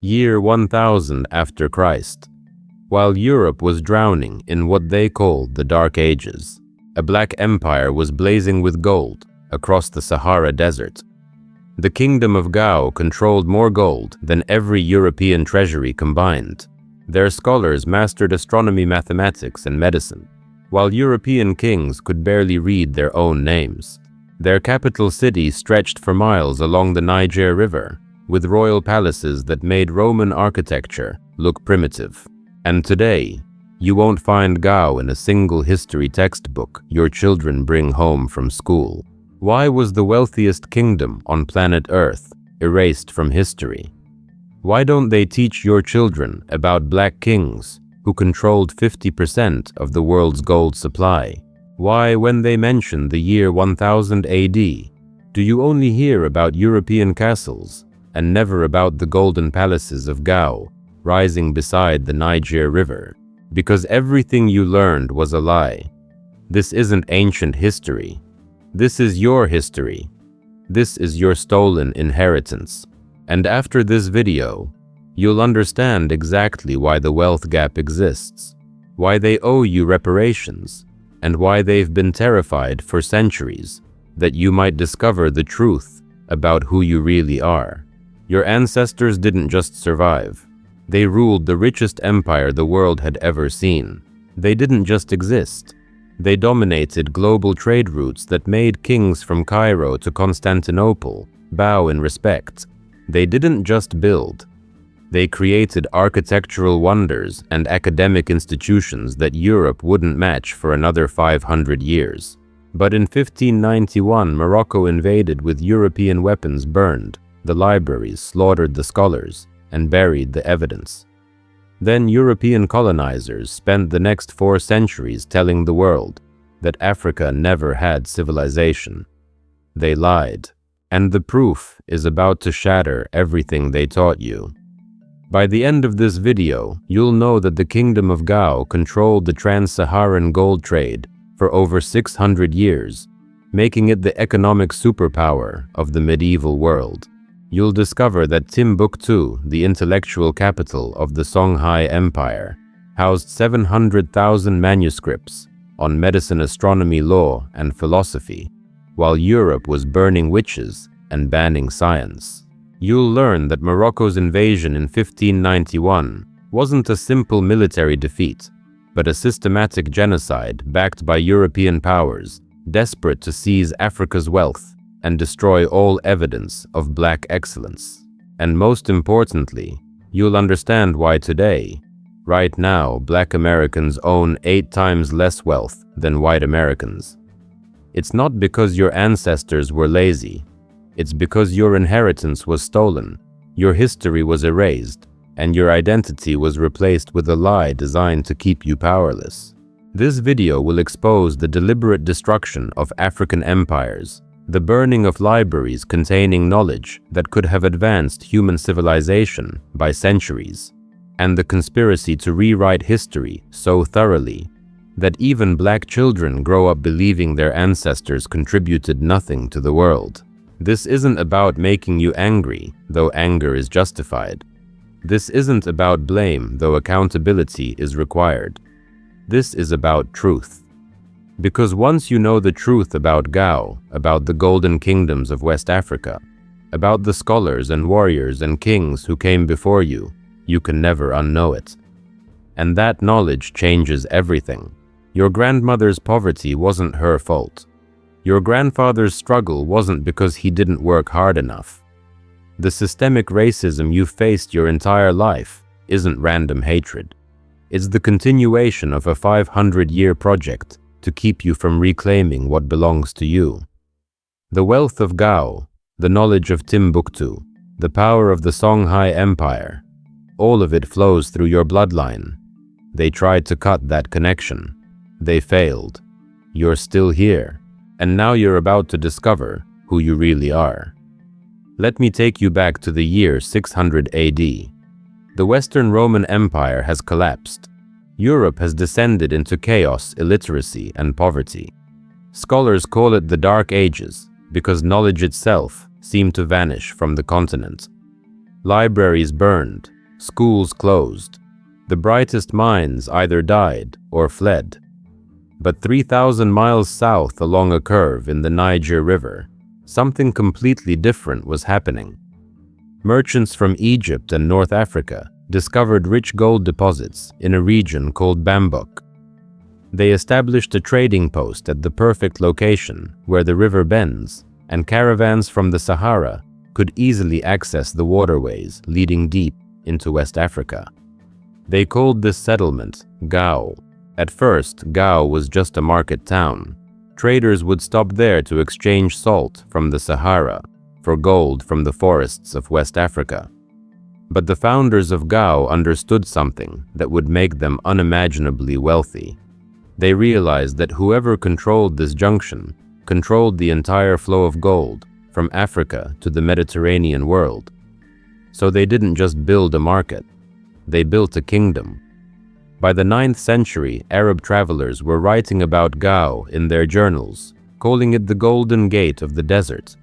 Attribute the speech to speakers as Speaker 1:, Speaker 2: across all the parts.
Speaker 1: Year 1000 after Christ. While Europe was drowning in what they called the Dark Ages, a black empire was blazing with gold across the Sahara Desert. The kingdom of Gao controlled more gold than every European treasury combined. Their scholars mastered astronomy, mathematics, and medicine, while European kings could barely read their own names. Their capital city stretched for miles along the Niger River, with royal palaces that made Roman architecture look primitive. And today, you won't find Gao in a single history textbook your children bring home from school. Why was the wealthiest kingdom on planet Earth erased from history? Why don't they teach your children about black kings who controlled 50% of the world's gold supply? Why, when they mention the year 1000 AD, do you only hear about European castles and never about the golden palaces of Gao rising beside the Niger River? Because everything you learned was a lie. This isn't ancient history. This is your history. This is your stolen inheritance. And after this video, you'll understand exactly why the wealth gap exists, why they owe you reparations, and why they've been terrified for centuries that you might discover the truth about who you really are. Your ancestors didn't just survive. They ruled the richest empire the world had ever seen. They didn't just exist. They dominated global trade routes that made kings from Cairo to Constantinople bow in respect. They didn't just build. They created architectural wonders and academic institutions that Europe wouldn't match for another 500 years. But in 1591, Morocco invaded with European weapons, burned the libraries, slaughtered the scholars, and buried the evidence. Then European colonizers spent the next 4 centuries telling the world that Africa never had civilization. They lied, and the proof is about to shatter everything they taught you. By the end of this video, you'll know that the Kingdom of Gao controlled the trans-Saharan gold trade for over 600 years, making it the economic superpower of the medieval world. You'll discover that Timbuktu, the intellectual capital of the Songhai Empire, housed 700,000 manuscripts on medicine, astronomy, law, and philosophy, while Europe was burning witches and banning science. You'll learn that Morocco's invasion in 1591 wasn't a simple military defeat, but a systematic genocide backed by European powers desperate to seize Africa's wealth and destroy all evidence of black excellence. And most importantly, you'll understand why today, right now, black Americans own 8 times less wealth than white Americans. It's not because your ancestors were lazy. It's because your inheritance was stolen, your history was erased, and your identity was replaced with a lie designed to keep you powerless. This video will expose the deliberate destruction of African empires, the burning of libraries containing knowledge that could have advanced human civilization by centuries, and the conspiracy to rewrite history so thoroughly that even black children grow up believing their ancestors contributed nothing to the world. This isn't about making you angry, though anger is justified. This isn't about blame, though accountability is required. This is about truth. Because once you know the truth about Gao, about the golden kingdoms of West Africa, about the scholars and warriors and kings who came before you, you can never unknow it. And that knowledge changes everything. Your grandmother's poverty wasn't her fault. Your grandfather's struggle wasn't because he didn't work hard enough. The systemic racism you faced your entire life isn't random hatred. It's the continuation of a 500-year project to keep you from reclaiming what belongs to you. The wealth of Gao, the knowledge of Timbuktu, the power of the Songhai Empire, all of it flows through your bloodline. They tried to cut that connection. They failed. You're still here, and now you're about to discover who you really are. Let me take you back to the year 600 AD. The Western Roman Empire has collapsed. Europe has descended into chaos, illiteracy, and poverty. Scholars call it the Dark Ages because knowledge itself seemed to vanish from the continent. Libraries burned, schools closed. The brightest minds either died or fled. But 3,000 miles south along a curve in the Niger River, something completely different was happening. Merchants from Egypt and North Africa discovered rich gold deposits in a region called Bambuk. They established a trading post at the perfect location where the river bends, and caravans from the Sahara could easily access the waterways leading deep into West Africa. They called this settlement Gao. At first, Gao was just a market town. Traders would stop there to exchange salt from the Sahara for gold from the forests of West Africa. But the founders of Gao understood something that would make them unimaginably wealthy. They realized that whoever controlled this junction controlled the entire flow of gold from Africa to the Mediterranean world. So they didn't just build a market, they built a kingdom. By the 9th century, Arab travelers were writing about Gao in their journals, calling it the Golden Gate of the desert.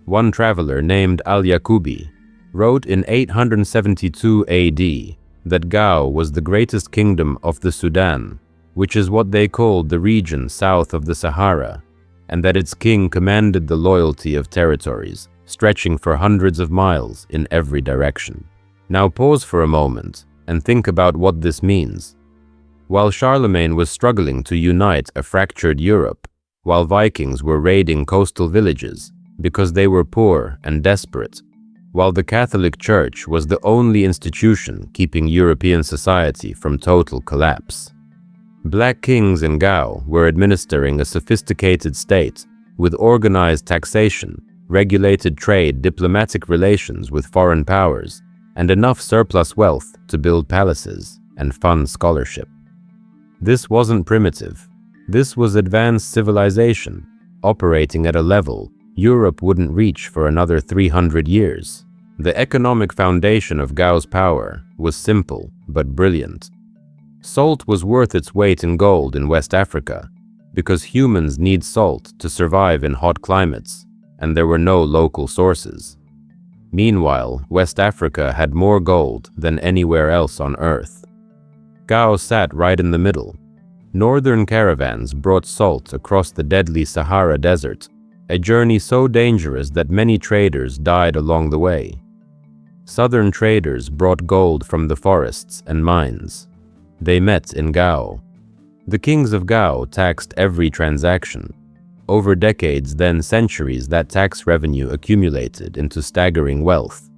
Speaker 1: One traveler named Al-Yaqubi wrote in 872 AD that Gao was the greatest kingdom of the Sudan, which is what they called the region south of the Sahara, and that its king commanded the loyalty of territories, stretching for hundreds of miles in every direction. Now pause for a moment and think about what this means. While Charlemagne was struggling to unite a fractured Europe, while Vikings were raiding coastal villages because they were poor and desperate, while the Catholic Church was the only institution keeping European society from total collapse, Black kings in Gao were administering a sophisticated state with organized taxation, regulated trade, diplomatic relations with foreign powers, and enough surplus wealth to build palaces and fund scholarship. This wasn't primitive. This was advanced civilization, operating at a level Europe wouldn't reach for another 300 years. The economic foundation of Gao's power was simple but brilliant. Salt was worth its weight in gold in West Africa because humans need salt to survive in hot climates, and there were no local sources. Meanwhile, West Africa had more gold than anywhere else on Earth. Gao sat right in the middle. Northern caravans brought salt across the deadly Sahara Desert, a journey so dangerous that many traders died along the way. Southern traders brought gold from the forests and mines. They met in Gao. The kings of Gao taxed every transaction. Over decades, then centuries, that tax revenue accumulated into staggering wealth.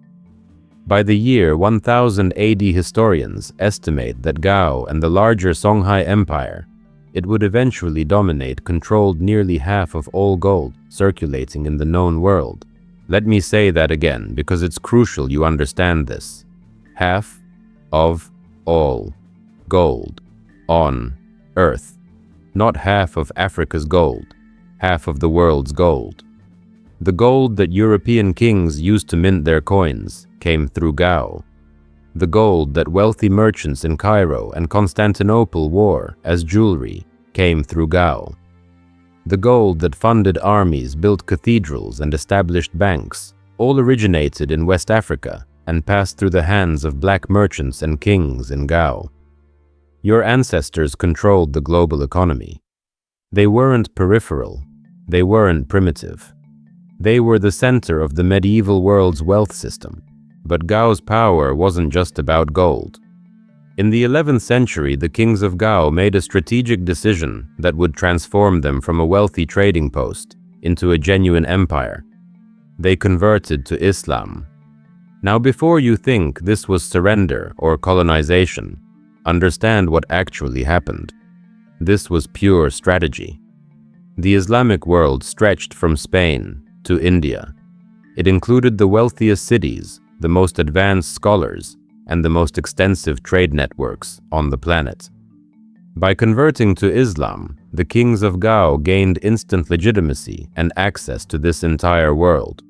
Speaker 1: By the year 1000 AD, historians estimate that Gao and the larger Songhai Empire, it would eventually dominate, controlled nearly half of all gold circulating in the known world. Let me say that again because it's crucial you understand this. Half of all gold on Earth. Not half of Africa's gold, half of the world's gold. The gold that European kings used to mint their coins came through Gao. The gold that wealthy merchants in Cairo and Constantinople wore as jewelry came through Gao. The gold that funded armies, built cathedrals, and established banks all originated in West Africa and passed through the hands of black merchants and kings in Gao. Your ancestors controlled the global economy. They weren't peripheral. They weren't primitive. They were the center of the medieval world's wealth system. But Gao's power wasn't just about gold. In the 11th century, the kings of Gao made a strategic decision that would transform them from a wealthy trading post into a genuine empire. They converted to Islam. Now, before you think this was surrender or colonization, understand what actually happened. This was pure strategy. The Islamic world stretched from Spain to India. It included the wealthiest cities, the most advanced scholars, and the most extensive trade networks on the planet. By converting to Islam, the kings of Gao gained instant legitimacy and access to this entire world.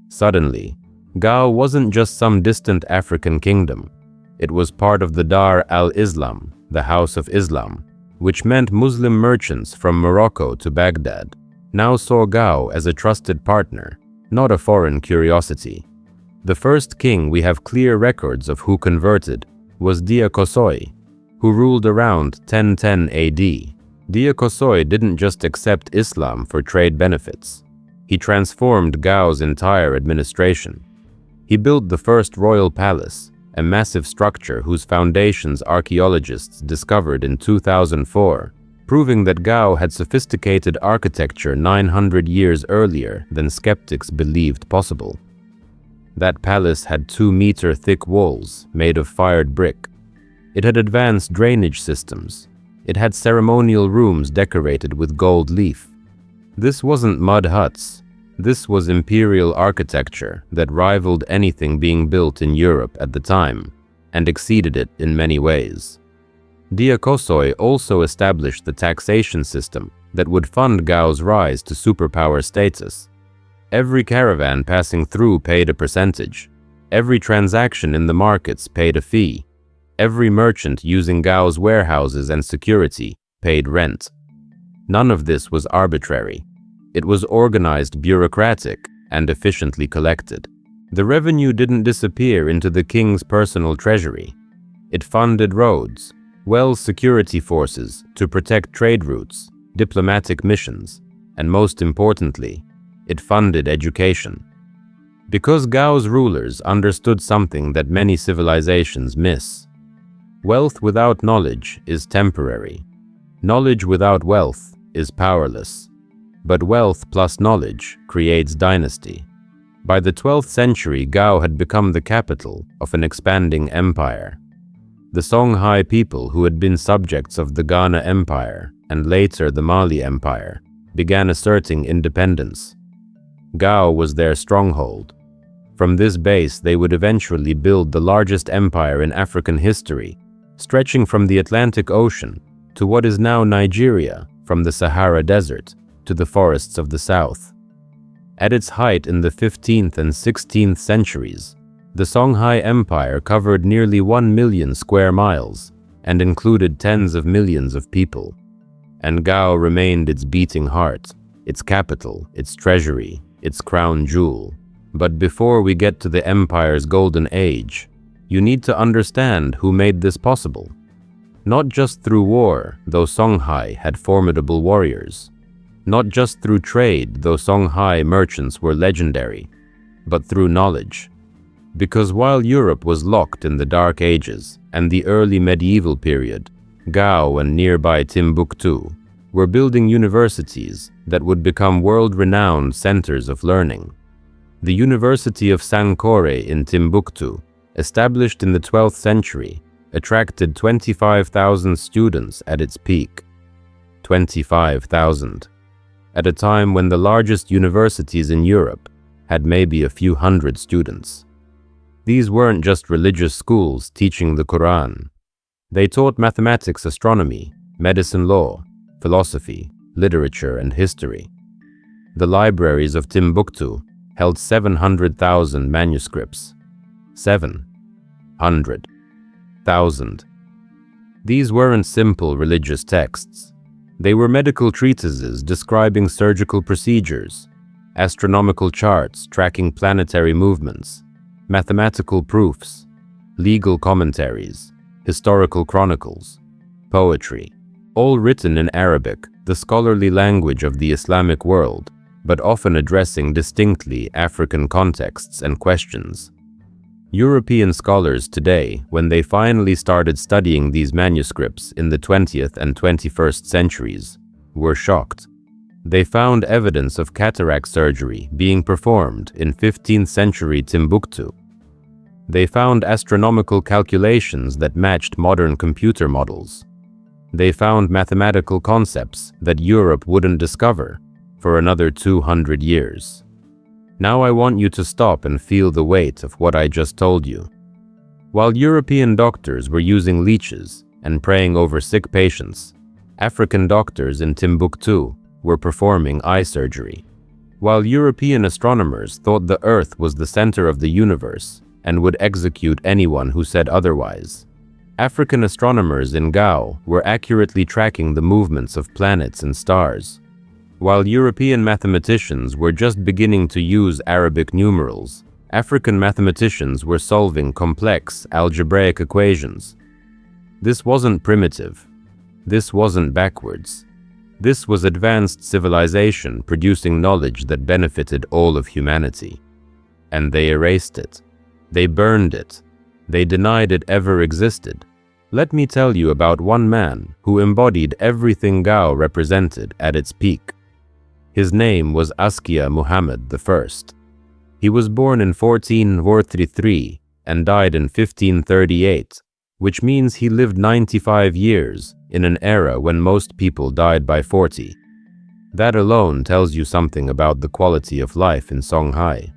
Speaker 1: Suddenly, Gao wasn't just some distant African kingdom. It was part of the Dar al-Islam, the House of Islam, which meant Muslim merchants from Morocco to Baghdad now saw Gao as a trusted partner, not a foreign curiosity. The first king we have clear records of who converted was Dia Kosoi, who ruled around 1010 AD. Dia Kosoi didn't just accept Islam for trade benefits. He transformed Gao's entire administration. He built the first royal palace, a massive structure whose foundations archaeologists discovered in 2004, proving that Gao had sophisticated architecture 900 years earlier than skeptics believed possible. That palace had 2-meter-thick walls made of fired brick. It had advanced drainage systems. It had ceremonial rooms decorated with gold leaf. This wasn't mud huts. This was imperial architecture that rivaled anything being built in Europe at the time and exceeded it in many ways. Dia Kosoi also established the taxation system that would fund Gao's rise to superpower status. Every caravan passing through paid a percentage. Every transaction in the markets paid a fee. Every merchant using Gao's warehouses and security paid rent. None of this was arbitrary. It was organized, bureaucratic, and efficiently collected. The revenue didn't disappear into the king's personal treasury. It funded roads, security forces to protect trade routes, diplomatic missions, and most importantly, it funded education. Because Gao's rulers understood something that many civilizations miss. Wealth without knowledge is temporary. Knowledge without wealth is powerless. But wealth plus knowledge creates dynasty. By the 12th century, Gao had become the capital of an expanding empire. The Songhai people, who had been subjects of the Ghana Empire and later the Mali Empire, began asserting independence. Gao was their stronghold. From this base, they would eventually build the largest empire in African history, stretching from the Atlantic Ocean to what is now Nigeria, from the Sahara Desert to the forests of the south. At its height in the 15th and 16th centuries, the Songhai Empire covered nearly 1 million square miles and included tens of millions of people. And Gao remained its beating heart, its capital, its treasury, its crown jewel. But before we get to the empire's golden age, you need to understand who made this possible. Not just through war, though Songhai had formidable warriors. Not just through trade, though Songhai merchants were legendary, but through knowledge. Because while Europe was locked in the Dark Ages and the early medieval period, Gao and nearby Timbuktu were building universities that would become world-renowned centers of learning. The University of Sankore in Timbuktu, established in the 12th century, attracted 25,000 students at its peak. 25,000. At a time when the largest universities in Europe had maybe a few hundred students. These weren't just religious schools teaching the Quran. They taught mathematics, astronomy, medicine, law, philosophy, literature, and history. The libraries of Timbuktu held 700,000 manuscripts. 700,000. These weren't simple religious texts. They were medical treatises describing surgical procedures, astronomical charts tracking planetary movements, mathematical proofs, legal commentaries, historical chronicles, poetry, all written in Arabic, the scholarly language of the Islamic world, but often addressing distinctly African contexts and questions. European scholars today, when they finally started studying these manuscripts in the 20th and 21st centuries, were shocked. They found evidence of cataract surgery being performed in 15th century Timbuktu. They found astronomical calculations that matched modern computer models. They found mathematical concepts that Europe wouldn't discover for another 200 years. Now I want you to stop and feel the weight of what I just told you. While European doctors were using leeches and praying over sick patients, African doctors in Timbuktu were performing eye surgery. While European astronomers thought the Earth was the center of the universe and would execute anyone who said otherwise, African astronomers in Gao were accurately tracking the movements of planets and stars. While European mathematicians were just beginning to use Arabic numerals, African mathematicians were solving complex algebraic equations. This wasn't primitive. This wasn't backwards. This was advanced civilization producing knowledge that benefited all of humanity. And they erased it. They burned it. They denied it ever existed. Let me tell you about one man who embodied everything Gao represented at its peak. His name was Askia Muhammad I. He was born in 1443 and died in 1538, which means he lived 95 years in an era when most people died by 40. That alone tells you something about the quality of life in Songhai.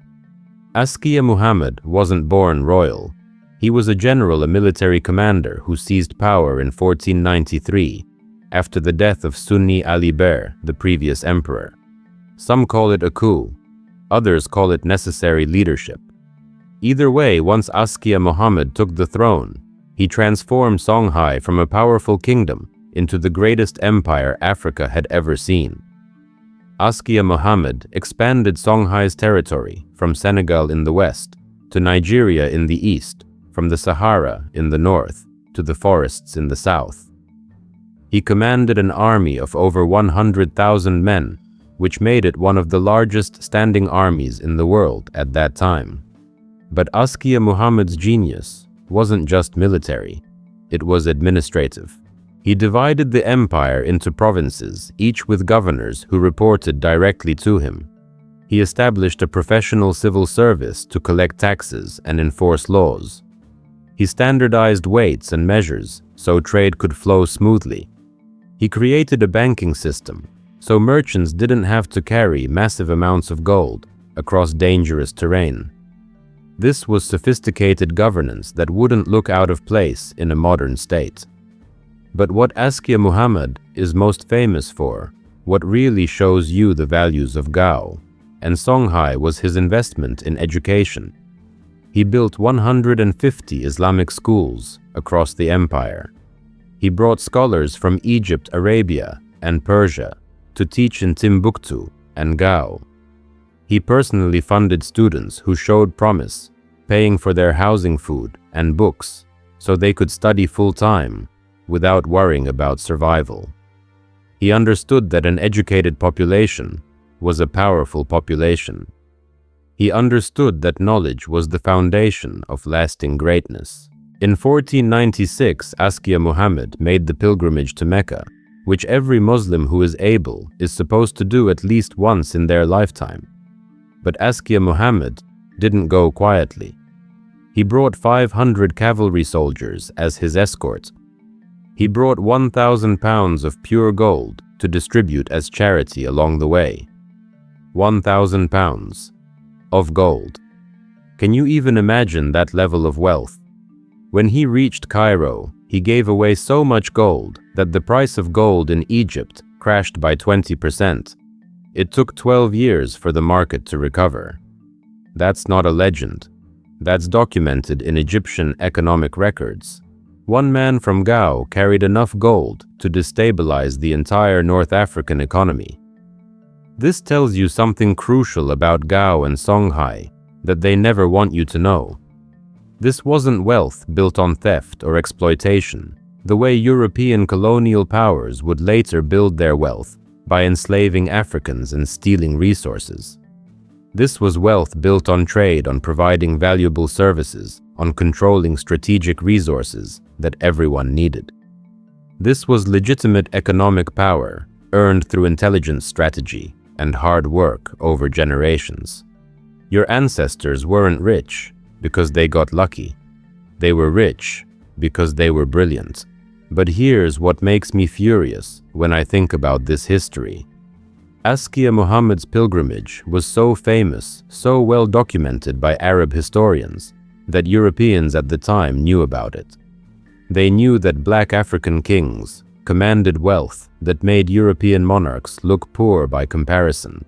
Speaker 1: Askia Muhammad wasn't born royal. He was a general, a military commander who seized power in 1493 after the death of Sunni Ali Ber, the previous emperor. Some call it a coup. Others call it necessary leadership. Either way, once Askia Muhammad took the throne, he transformed Songhai from a powerful kingdom into the greatest empire Africa had ever seen. Askia Muhammad expanded Songhai's territory from Senegal in the west to Nigeria in the east, from the Sahara in the north to the forests in the south. He commanded an army of over 100,000 men, which made it one of the largest standing armies in the world at that time. But Askia Muhammad's genius wasn't just military, it was administrative. He divided the empire into provinces, each with governors who reported directly to him. He established a professional civil service to collect taxes and enforce laws. He standardized weights and measures so trade could flow smoothly. He created a banking system so merchants didn't have to carry massive amounts of gold across dangerous terrain. This was sophisticated governance that wouldn't look out of place in a modern state. But what Askia Muhammad is most famous for, what really shows you the values of Gao and Songhai, was his investment in education. He built 150 Islamic schools across the empire. He brought scholars from Egypt, Arabia, and Persia to teach in Timbuktu and Gao. He personally funded students who showed promise, paying for their housing, food, and books so they could study full-time without worrying about survival. He understood that an educated population was a powerful population. He understood that knowledge was the foundation of lasting greatness. In 1496, Askia Muhammad made the pilgrimage to Mecca, which every Muslim who is able is supposed to do at least once in their lifetime. But Askia Muhammad didn't go quietly. He brought 500 cavalry soldiers as his escort. He brought 1,000 pounds of pure gold to distribute as charity along the way. 1,000 pounds of gold. Can you even imagine that level of wealth? When he reached Cairo, he gave away so much gold that the price of gold in Egypt crashed by 20%. It took 12 years for the market to recover. That's not a legend. That's documented in Egyptian economic records. One man from Gao carried enough gold to destabilize the entire North African economy. This tells you something crucial about Gao and Songhai that they never want you to know. This wasn't wealth built on theft or exploitation, the way European colonial powers would later build their wealth by enslaving Africans and stealing resources. This was wealth built on trade, on providing valuable services, on controlling strategic resources that everyone needed. This was legitimate economic power earned through intelligence, strategy, and hard work over generations. Your ancestors weren't rich because they got lucky. They were rich because they were brilliant. But here's what makes me furious when I think about this history. Askia Muhammad's pilgrimage was so famous, so well documented by Arab historians, that Europeans at the time knew about it. They knew that black African kings commanded wealth that made European monarchs look poor by comparison.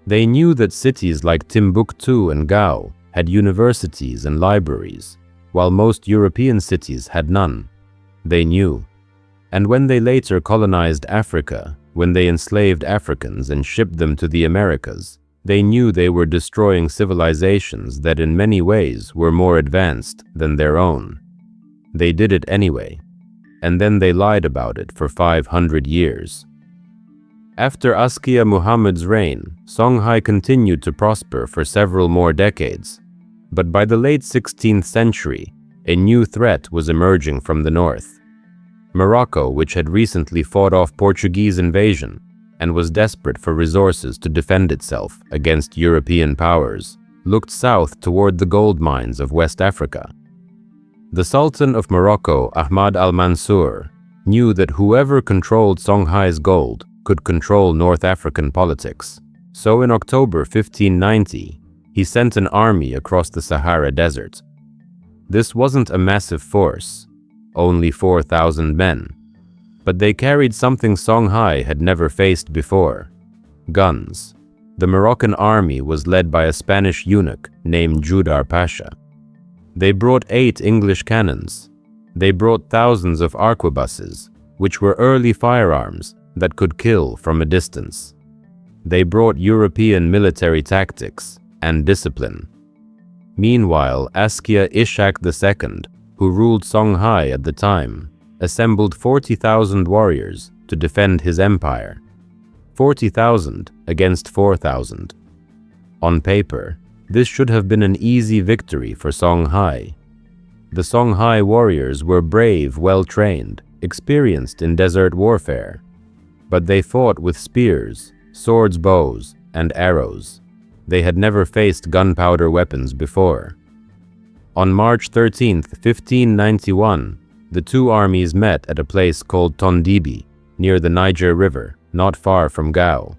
Speaker 1: They knew that cities like Timbuktu and Gao had universities and libraries, while most European cities had none. They knew. And when they later colonized Africa, when they enslaved Africans and shipped them to the Americas, They knew they were destroying civilizations that in many ways were more advanced than their own. They did it anyway, and then they lied about it for 500 years. After Askia Muhammad's reign, Songhai continued to prosper for several more decades, but by the late 16th century, a new threat was emerging from the north. Morocco, which had recently fought off Portuguese invasion and was desperate for resources to defend itself against European powers, looked south toward the gold mines of West Africa. The Sultan of Morocco, Ahmad al-Mansur, knew that whoever controlled Songhai's gold could control North African politics. So in October 1590, he sent an army across the Sahara Desert. This wasn't a massive force, only 4,000 men, but they carried something Songhai had never faced before: guns. The Moroccan army was led by a Spanish eunuch named Judar Pasha. They brought 8 English cannons. They brought thousands of arquebuses, which were early firearms that could kill from a distance. They brought European military tactics and discipline. Meanwhile, Askia Ishak II, who ruled Songhai at the time, assembled 40,000 warriors to defend his empire. 40,000 against 4,000. On paper, this should have been an easy victory for Songhai. The Songhai warriors were brave, well-trained, experienced in desert warfare, but they fought with spears, swords, bows, and arrows. They had never faced gunpowder weapons before. On March 13, 1591, the two armies met at a place called Tondibi, near the Niger River, not far from Gao.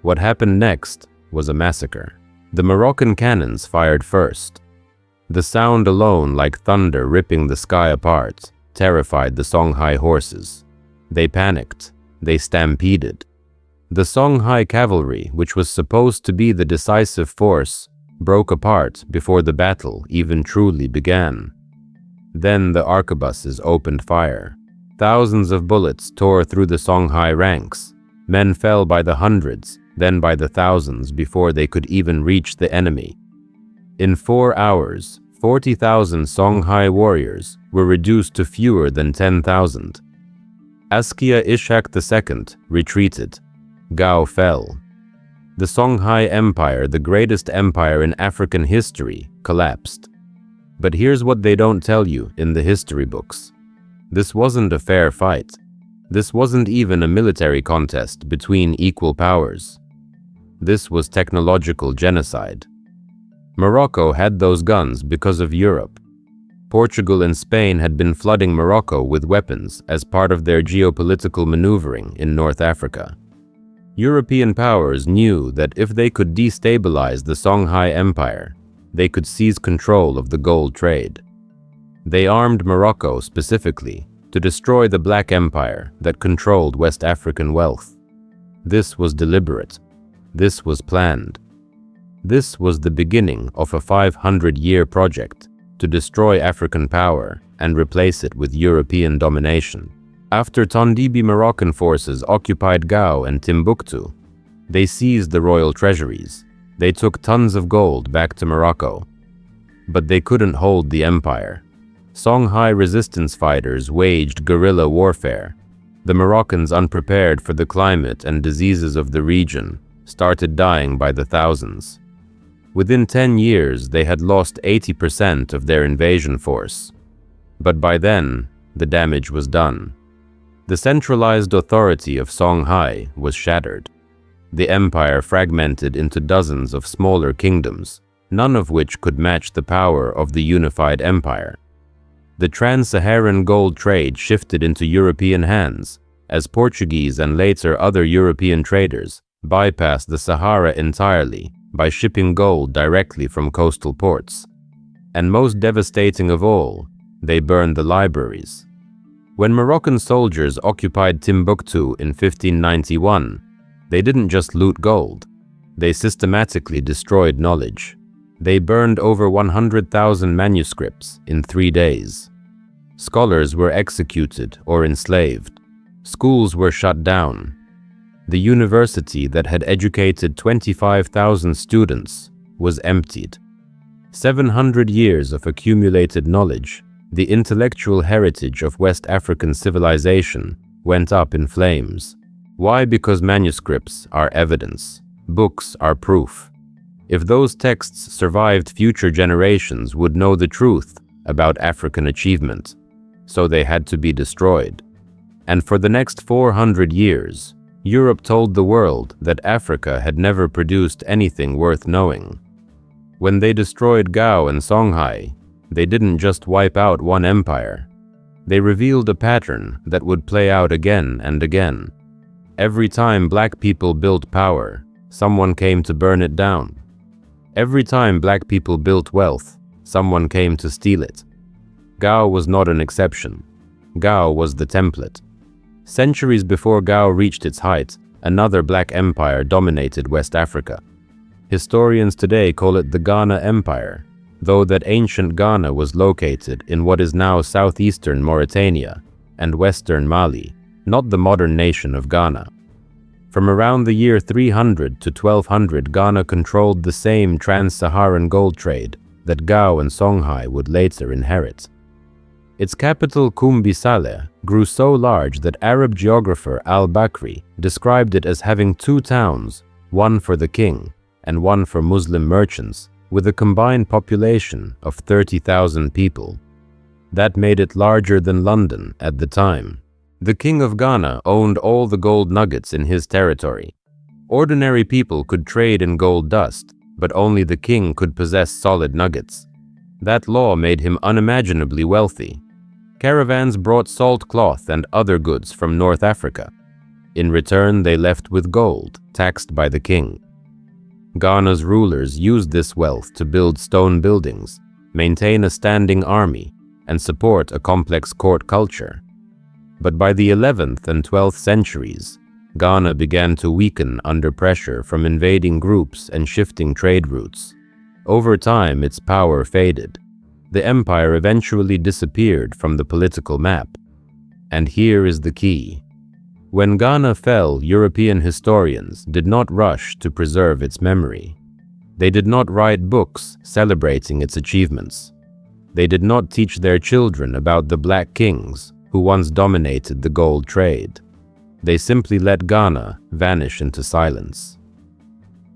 Speaker 1: What happened next was a massacre. The Moroccan cannons fired first. The sound alone, like thunder ripping the sky apart, terrified the Songhai horses. They panicked. They stampeded. The Songhai cavalry, which was supposed to be the decisive force, broke apart before the battle even truly began. Then the arquebuses opened fire. Thousands of bullets tore through the Songhai ranks. Men fell by the hundreds, then by the thousands before they could even reach the enemy. In 4 hours, 40,000 Songhai warriors were reduced to fewer than 10,000. Askia Ishak II retreated. Gao fell. The Songhai Empire, the greatest empire in African history, collapsed. But here's what they don't tell you in the history books. This wasn't a fair fight. This wasn't even a military contest between equal powers. This was technological genocide. Morocco had those guns because of Europe. Portugal and Spain had been flooding Morocco with weapons as part of their geopolitical maneuvering in North Africa. European powers knew that if they could destabilize the Songhai Empire, they could seize control of the gold trade. They armed Morocco specifically to destroy the Black Empire that controlled West African wealth. This was deliberate. This was planned. This was the beginning of a 500-year project to destroy African power and replace it with European domination. After Tondibi, Moroccan forces occupied Gao and Timbuktu. They seized the royal treasuries. They took tons of gold back to Morocco. But they couldn't hold the empire. Songhai resistance fighters waged guerrilla warfare. The Moroccans, unprepared for the climate and diseases of the region, started dying by the thousands. Within 10 years, they had lost 80% of their invasion force. But by then, the damage was done. The centralized authority of Songhai was shattered. The empire fragmented into dozens of smaller kingdoms, none of which could match the power of the unified empire. The trans-Saharan gold trade shifted into European hands, as Portuguese and later other European traders bypassed the Sahara entirely by shipping gold directly from coastal ports. And most devastating of all, they burned the libraries. When Moroccan soldiers occupied Timbuktu in 1591, they didn't just loot gold. They systematically destroyed knowledge. They burned over 100,000 manuscripts in 3 days. Scholars were executed or enslaved. Schools were shut down. The university that had educated 25,000 students was emptied. 700 years of accumulated knowledge, the intellectual heritage of West African civilization, went up in flames. Why? Because manuscripts are evidence. Books are proof. If those texts survived, future generations would know the truth about African achievement, so they had to be destroyed. And for the next 400 years, Europe told the world that Africa had never produced anything worth knowing. When they destroyed Gao and Songhai, they didn't just wipe out one empire. They revealed a pattern that would play out again and again. Every time black people built power, someone came to burn it down. Every time black people built wealth, someone came to steal it. Gao was not an exception. Gao was the template. Centuries before Gao reached its height, another black empire dominated West Africa. Historians today call it the Ghana Empire, though that ancient Ghana was located in what is now southeastern Mauritania and western Mali, not the modern nation of Ghana. From around the year 300 to 1200, Ghana controlled the same trans-Saharan gold trade that Gao and Songhai would later inherit. Its capital, Kumbi Saleh, grew so large that Arab geographer al-Bakri described it as having two towns, one for the king and one for Muslim merchants, with a combined population of 30,000 people. That made it larger than London at the time. The king of Ghana owned all the gold nuggets in his territory. Ordinary people could trade in gold dust, but only the king could possess solid nuggets. That law made him unimaginably wealthy. Caravans brought salt cloth and other goods from North Africa. In return, they left with gold, taxed by the king. Ghana's rulers used this wealth to build stone buildings, maintain a standing army, and support a complex court culture. But by the 11th and 12th centuries, Ghana began to weaken under pressure from invading groups and shifting trade routes. Over time, its power faded. The empire eventually disappeared from the political map. And here is the key. When Ghana fell, European historians did not rush to preserve its memory. They did not write books celebrating its achievements. They did not teach their children about the black kings who once dominated the gold trade. They simply let Ghana vanish into silence.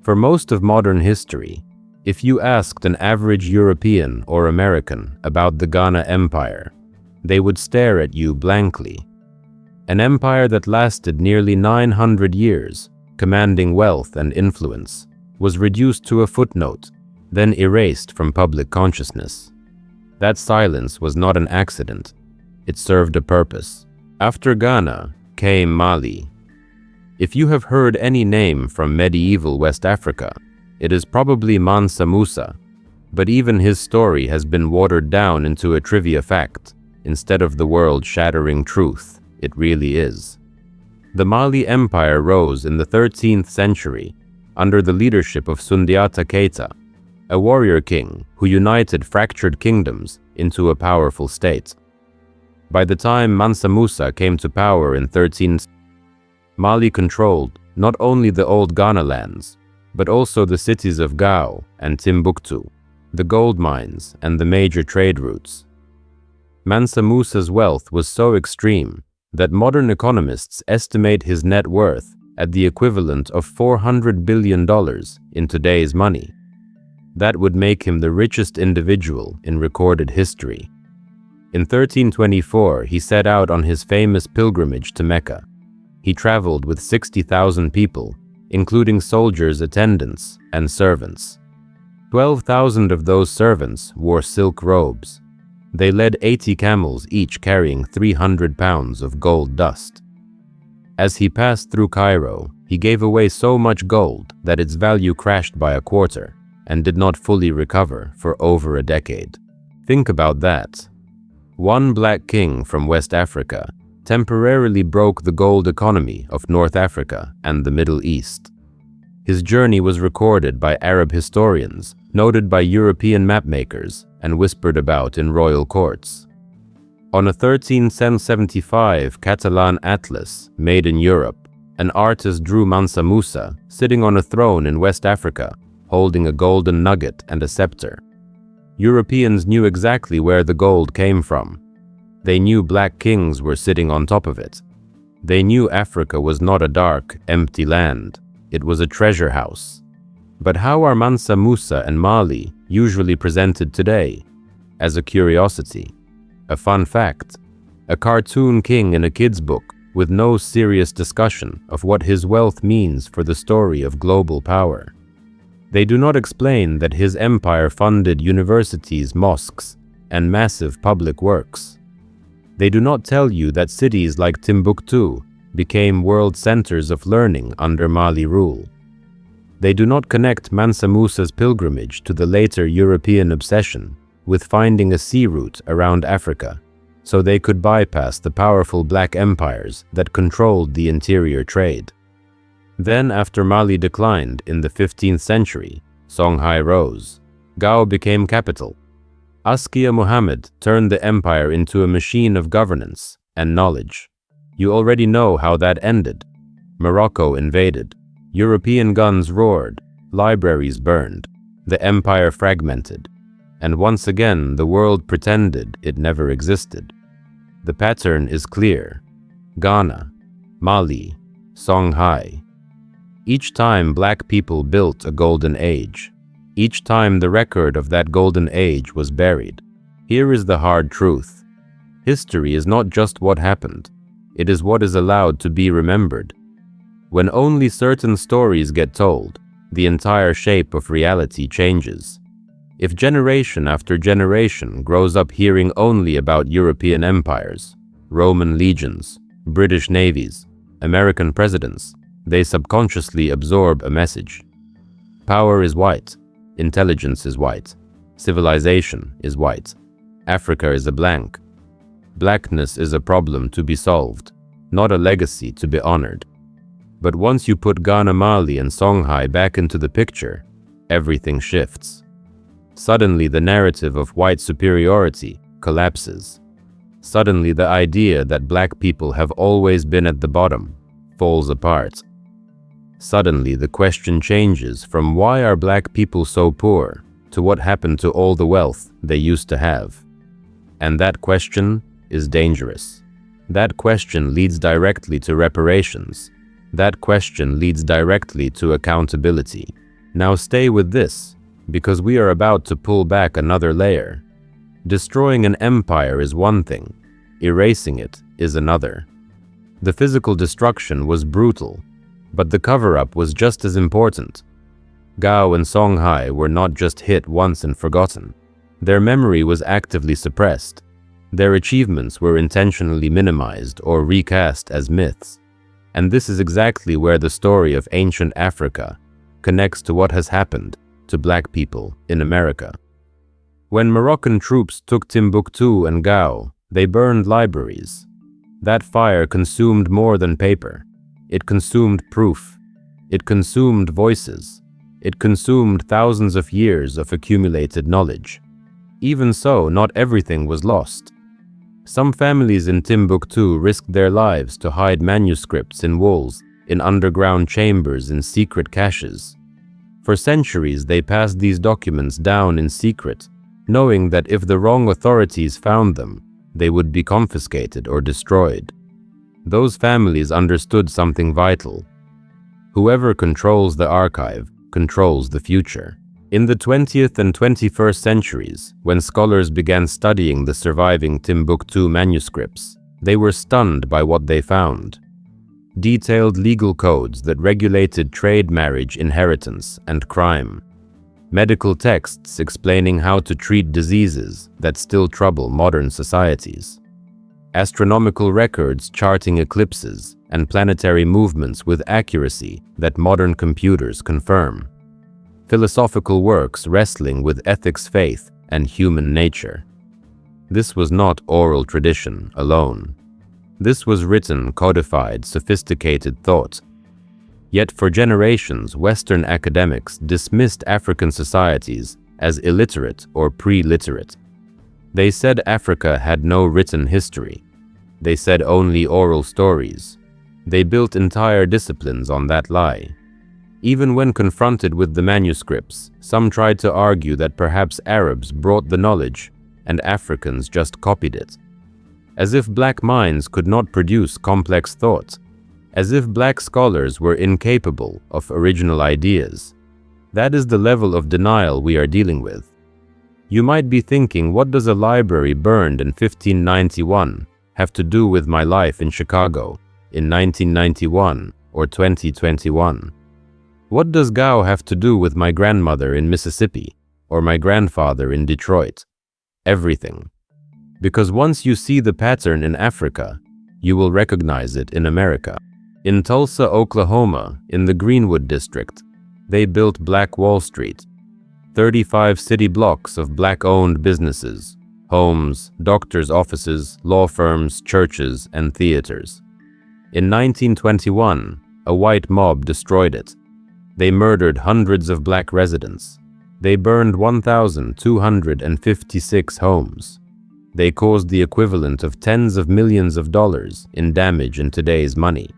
Speaker 1: For most of modern history, if you asked an average European or American about the Ghana Empire, they would stare at you blankly. An empire that lasted nearly 900 years, commanding wealth and influence, was reduced to a footnote, then erased from public consciousness. That silence was not an accident. It served a purpose. After Ghana came Mali. If you have heard any name from medieval West Africa, it is probably Mansa Musa, but even his story has been watered down into a trivia fact, instead of the world-shattering truth it really is. The Mali Empire rose in the 13th century under the leadership of Sundiata Keita, a warrior king who united fractured kingdoms into a powerful state. By the time Mansa Musa came to power in 13th, Mali controlled not only the old Ghana lands, but also the cities of Gao and Timbuktu, the gold mines and the major trade routes. Mansa Musa's wealth was so extreme that modern economists estimate his net worth at the equivalent of $400 billion in today's money. That would make him the richest individual in recorded history. In 1324, he set out on his famous pilgrimage to Mecca. He traveled with 60,000 people, including soldiers, attendants, and servants. 12,000 of those servants wore silk robes. They led 80 camels, each carrying 300 pounds of gold dust. As he passed through Cairo, he gave away so much gold that its value crashed by a quarter and did not fully recover for over a decade. Think about that. One black king from West Africa temporarily broke the gold economy of North Africa and the Middle East. His journey was recorded by Arab historians, noted by European mapmakers, and whispered about in royal courts. On a 1375 Catalan atlas made in Europe, An artist drew Mansa Musa sitting on a throne in West Africa, holding a golden nugget and a scepter. Europeans knew exactly where the gold came from. They knew black kings were sitting on top of it. They knew Africa was not a dark, empty land. It was a treasure house. But how are Mansa Musa and Mali usually presented today? As a curiosity, a fun fact, a cartoon king in a kid's book with no serious discussion of what his wealth means for the story of global power. They do not explain that his empire funded universities, mosques, and massive public works. They do not tell you that cities like Timbuktu became world centers of learning under Mali rule. They do not connect Mansa Musa's pilgrimage to the later European obsession with finding a sea route around Africa, so they could bypass the powerful black empires that controlled the interior trade. Then, after Mali declined in the 15th century, Songhai rose. Gao became capital. Askia Muhammad turned the empire into a machine of governance and knowledge. You already know how that ended. Morocco invaded. European guns roared. Libraries burned. The empire fragmented. And once again, the world pretended it never existed. The pattern is clear. Ghana, Mali, Songhai. Each time black people built a golden age. Each time the record of that golden age was buried. Here is the hard truth. History is not just what happened. It is what is allowed to be remembered. When only certain stories get told, the entire shape of reality changes. If generation after generation grows up hearing only about European empires, Roman legions, British navies, American presidents, they subconsciously absorb a message. Power is white. Intelligence is white. Civilization is white. Africa is a blank. Blackness is a problem to be solved, not a legacy to be honored. But once you put Ghana, Mali, and Songhai back into the picture, everything shifts. Suddenly, the narrative of white superiority collapses. Suddenly, the idea that black people have always been at the bottom falls apart. Suddenly, the question changes from why are black people so poor to what happened to all the wealth they used to have. And that question is dangerous. That question leads directly to reparations. That question leads directly to accountability. Now stay with this, because we are about to pull back another layer. Destroying an empire is one thing, erasing it is another. The physical destruction was brutal, but the cover-up was just as important. Gao and Songhai were not just hit once and forgotten. Their memory was actively suppressed. Their achievements were intentionally minimized or recast as myths. And this is exactly where the story of ancient Africa connects to what has happened to black people in America. When Moroccan troops took Timbuktu and Gao, they burned libraries. That fire consumed more than paper. It consumed proof. It consumed voices. It consumed thousands of years of accumulated knowledge. Even so, not everything was lost. Some families in Timbuktu risked their lives to hide manuscripts in walls, in underground chambers, in secret caches. For centuries, they passed these documents down in secret, knowing that if the wrong authorities found them, they would be confiscated or destroyed. Those families understood something vital. Whoever controls the archive controls the future. In the 20th and 21st centuries, when scholars began studying the surviving Timbuktu manuscripts, they were stunned by what they found. Detailed legal codes that regulated trade, marriage, inheritance, and crime. Medical texts explaining how to treat diseases that still trouble modern societies. Astronomical records charting eclipses and planetary movements with accuracy that modern computers confirm. Philosophical works wrestling with ethics, faith, and human nature. This was not oral tradition alone. This was written, codified, sophisticated thought. Yet for generations, Western academics dismissed African societies as illiterate or pre-literate. They said Africa had no written history. They said only oral stories. They built entire disciplines on that lie. Even when confronted with the manuscripts, some tried to argue that perhaps Arabs brought the knowledge and Africans just copied it. As if black minds could not produce complex thought. As if black scholars were incapable of original ideas. That is the level of denial we are dealing with. You might be thinking, what does a library burned in 1591 have to do with my life in Chicago in 1991 or 2021? What does Gao have to do with my grandmother in Mississippi or my grandfather in Detroit? Everything. Because once you see the pattern in Africa, you will recognize it in America. In Tulsa, Oklahoma, in the Greenwood district, they built Black Wall Street. 35 city blocks of black-owned businesses, homes, doctors' offices, law firms, churches, and theaters. In 1921, a white mob destroyed it. They murdered hundreds of black residents. They burned 1,256 homes. They caused the equivalent of tens of millions of dollars in damage in today's money.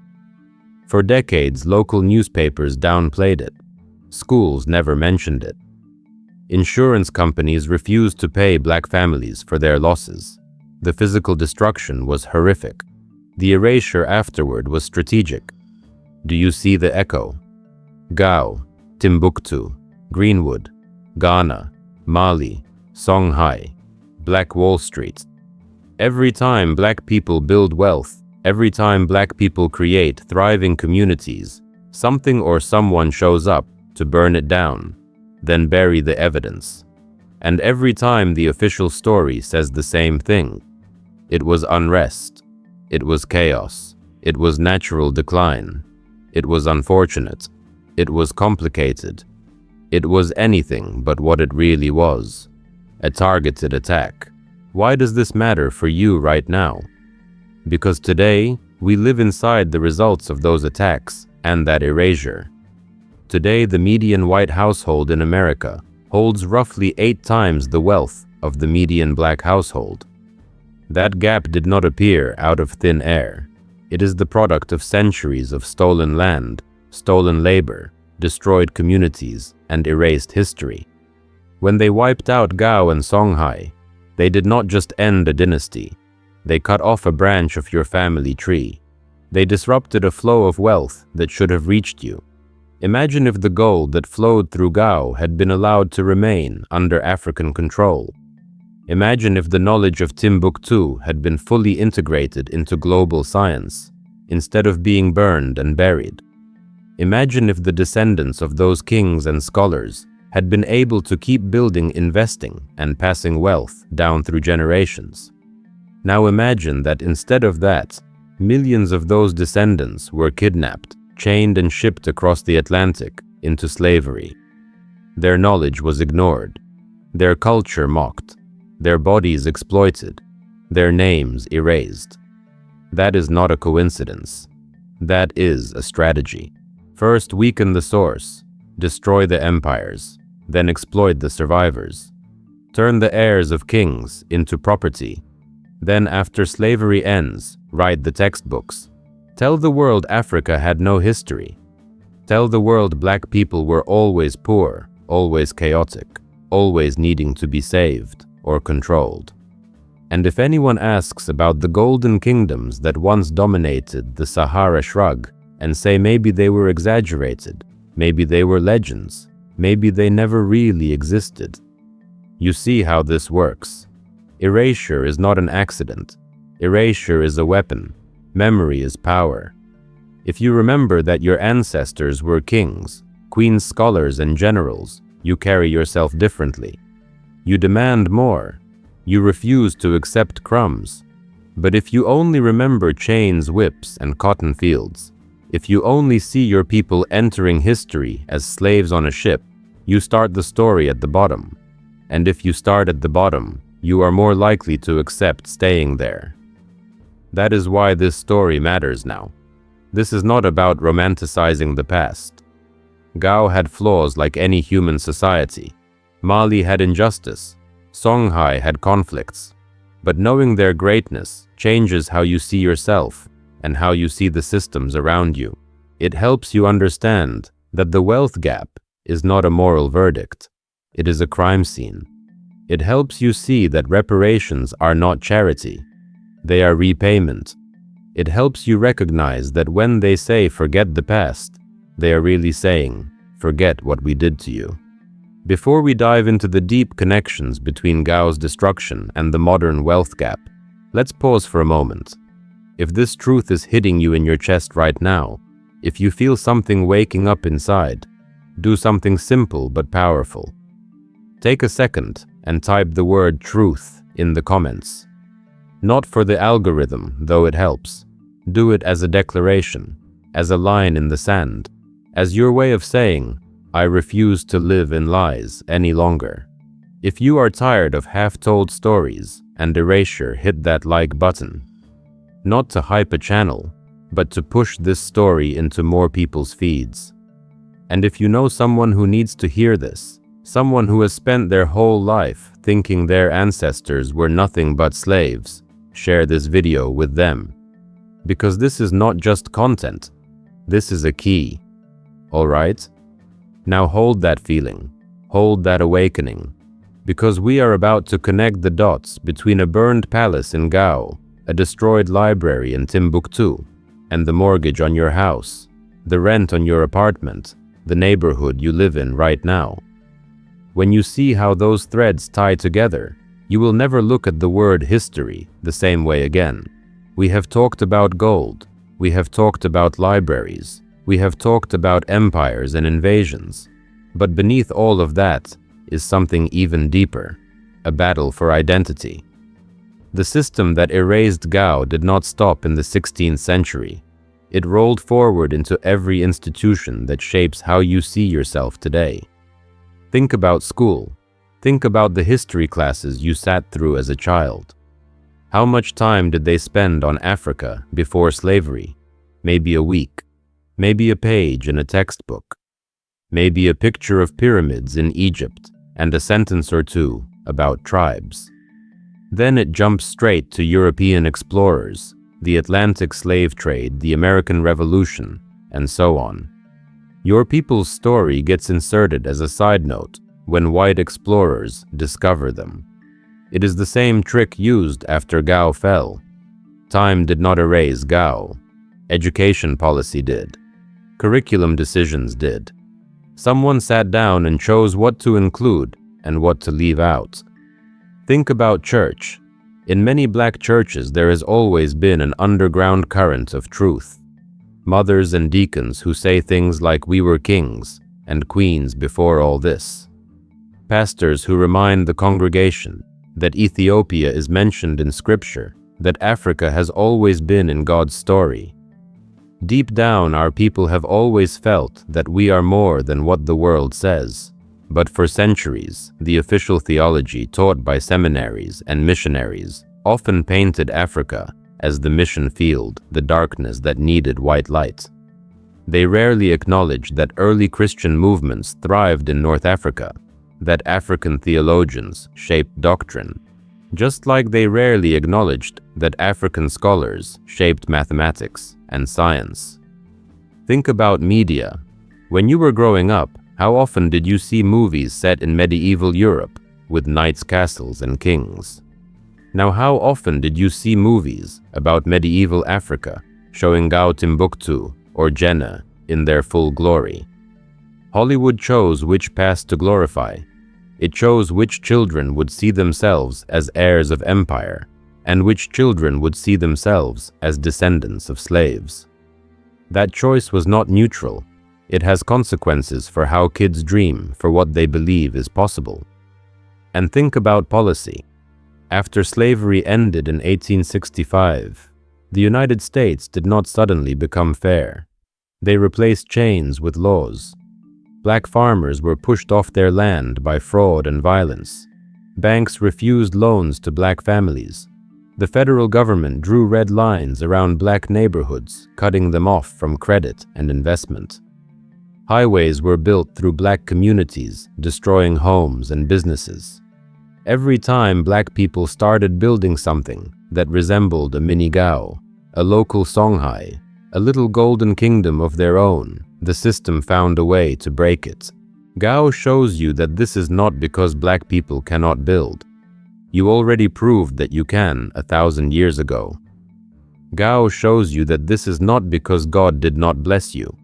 Speaker 1: For decades, local newspapers downplayed it. Schools never mentioned it. Insurance companies refused to pay black families for their losses. The physical destruction was horrific. The erasure afterward was strategic. Do you see the echo? Gao, Timbuktu, Greenwood, Ghana, Mali, Songhai, Black Wall Street. Every time black people build wealth, every time black people create thriving communities, something or someone shows up to burn it down, then bury the evidence. And every time the official story says the same thing. It was unrest. It was chaos. It was natural decline. It was unfortunate. It was complicated. It was anything but what it really was. A targeted attack. Why does this matter for you right now? Because today, we live inside the results of those attacks and that erasure. Today, the median white household in America holds roughly 8 times the wealth of the median black household. That gap did not appear out of thin air. It is the product of centuries of stolen land, stolen labor, destroyed communities, and erased history. When they wiped out Gao and Songhai, they did not just end a dynasty. They cut off a branch of your family tree. They disrupted a flow of wealth that should have reached you. Imagine if the gold that flowed through Gao had been allowed to remain under African control. Imagine if the knowledge of Timbuktu had been fully integrated into global science, instead of being burned and buried. Imagine if the descendants of those kings and scholars had been able to keep building, investing, and passing wealth down through generations. Now imagine that instead of that, millions of those descendants were kidnapped, chained and shipped across the Atlantic into slavery. Their knowledge was ignored, their culture mocked, their bodies exploited, their names erased. That is not a coincidence. That is a strategy. First, weaken the source, destroy the empires, then exploit the survivors. Turn the heirs of kings into property. Then, after slavery ends, write the textbooks. Tell the world Africa had no history. Tell the world black people were always poor, always chaotic, always needing to be saved or controlled. And if anyone asks about the golden kingdoms that once dominated the Sahara, shrug and say maybe they were exaggerated, maybe they were legends, maybe they never really existed. You see how this works. Erasure is not an accident. Erasure is a weapon. Memory is power. If you remember that your ancestors were kings, queens, scholars, and generals, you carry yourself differently. You demand more. You refuse to accept crumbs. But if you only remember chains, whips, and cotton fields, if you only see your people entering history as slaves on a ship, you start the story at the bottom. And if you start at the bottom, you are more likely to accept staying there. That is why this story matters now. This is not about romanticizing the past. Gao had flaws like any human society. Mali had injustice. Songhai had conflicts. But knowing their greatness changes how you see yourself and how you see the systems around you. It helps you understand that the wealth gap is not a moral verdict. It is a crime scene. It helps you see that reparations are not charity. They are repayment. It helps you recognize that when they say forget the past, they are really saying forget what we did to you. Before we dive into the deep connections between Gao's destruction and the modern wealth gap, let's pause for a moment. If this truth is hitting you in your chest right now, if you feel something waking up inside, do something simple but powerful. Take a second and type the word truth in the comments. Not for the algorithm, though it helps. Do it as a declaration, as a line in the sand, as your way of saying, I refuse to live in lies any longer. If you are tired of half-told stories and erasure, hit that like button. Not to hype a channel, but to push this story into more people's feeds. And if you know someone who needs to hear this, someone who has spent their whole life thinking their ancestors were nothing but slaves, share this video with them. Because this is not just content, this is a key. Alright? Now hold that feeling, hold that awakening, because we are about to connect the dots between a burned palace in Gao, a destroyed library in Timbuktu, and the mortgage on your house, the rent on your apartment, the neighborhood you live in right now. When you see how those threads tie together, you will never look at the word history the same way again. We have talked about gold, we have talked about libraries, we have talked about empires and invasions, but beneath all of that is something even deeper, a battle for identity. The system that erased Gao did not stop in the 16th century. It rolled forward into every institution that shapes how you see yourself today. Think about school. Think about the history classes you sat through as a child. How much time did they spend on Africa before slavery? Maybe a week. Maybe a page in a textbook. Maybe a picture of pyramids in Egypt and a sentence or two about tribes. Then it jumps straight to European explorers, the Atlantic slave trade, the American Revolution, and so on. Your people's story gets inserted as a side note when white explorers discover them. It is the same trick used after Gao fell. Time did not erase Gao. Education policy did. Curriculum decisions did. Someone sat down and chose what to include and what to leave out. Think about church. In many black churches, there has always been an underground current of truth. Mothers and deacons who say things like we were kings and queens before all this. Pastors who remind the congregation that Ethiopia is mentioned in scripture, that Africa has always been in God's story. Deep down, our people have always felt that we are more than what the world says. But for centuries, the official theology taught by seminaries and missionaries often painted Africa as the mission field, the darkness that needed white light. They rarely acknowledged that early Christian movements thrived in North Africa, that African theologians shaped doctrine, just like they rarely acknowledged that African scholars shaped mathematics and science. Think about media. When you were growing up, how often did you see movies set in medieval Europe with knights, castles, and kings? Now, how often did you see movies about medieval Africa showing Gao, Timbuktu, or Jannah in their full glory? Hollywood chose which past to glorify. It chose which children would see themselves as heirs of empire, and which children would see themselves as descendants of slaves. That choice was not neutral. It has consequences for how kids dream for what they believe is possible. And think about policy. After slavery ended in 1865, the United States did not suddenly become fair. They replaced chains with laws. Black farmers were pushed off their land by fraud and violence. Banks refused loans to black families. The federal government drew red lines around black neighborhoods, cutting them off from credit and investment. Highways were built through black communities, destroying homes and businesses. Every time black people started building something that resembled a mini Gao, a local Songhai, a little golden kingdom of their own. The system found a way to break it. Gao shows you that this is not because black people cannot build. You already proved that you can 1,000 years ago. Gao shows you that this is not because God did not bless you.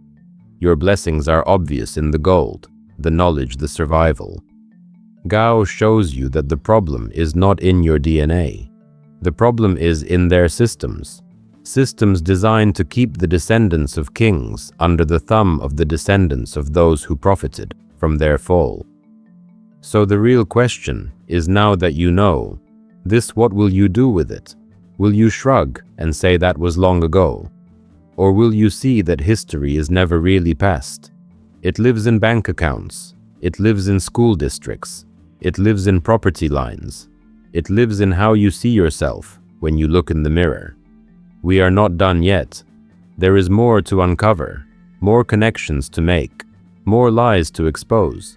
Speaker 1: Your blessings are obvious in the gold, the knowledge, the survival. Gao shows you that the problem is not in your DNA. The problem is in their systems. Systems designed to keep the descendants of kings under the thumb of the descendants of those who profited from their fall. So the real question is, now that you know this, what will you do with it? Will you shrug and say that was long ago? Or will you see that history is never really past? It lives in bank accounts. It lives in school districts. It lives in property lines. It lives in how you see yourself when you look in the mirror. We are not done yet. There is more to uncover, more connections to make, more lies to expose.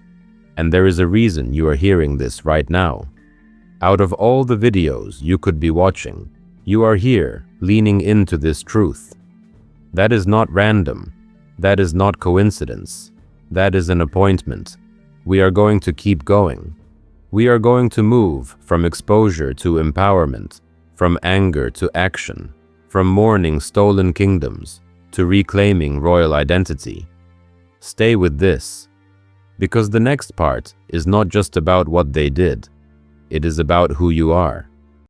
Speaker 1: And there is a reason you are hearing this right now. Out of all the videos you could be watching, you are here leaning into this truth. That is not random. That is not coincidence. That is an appointment. We are going to keep going. We are going to move from exposure to empowerment, from anger to action, from mourning stolen kingdoms to reclaiming royal identity. Stay with this, because the next part is not just about what they did. It is about who you are.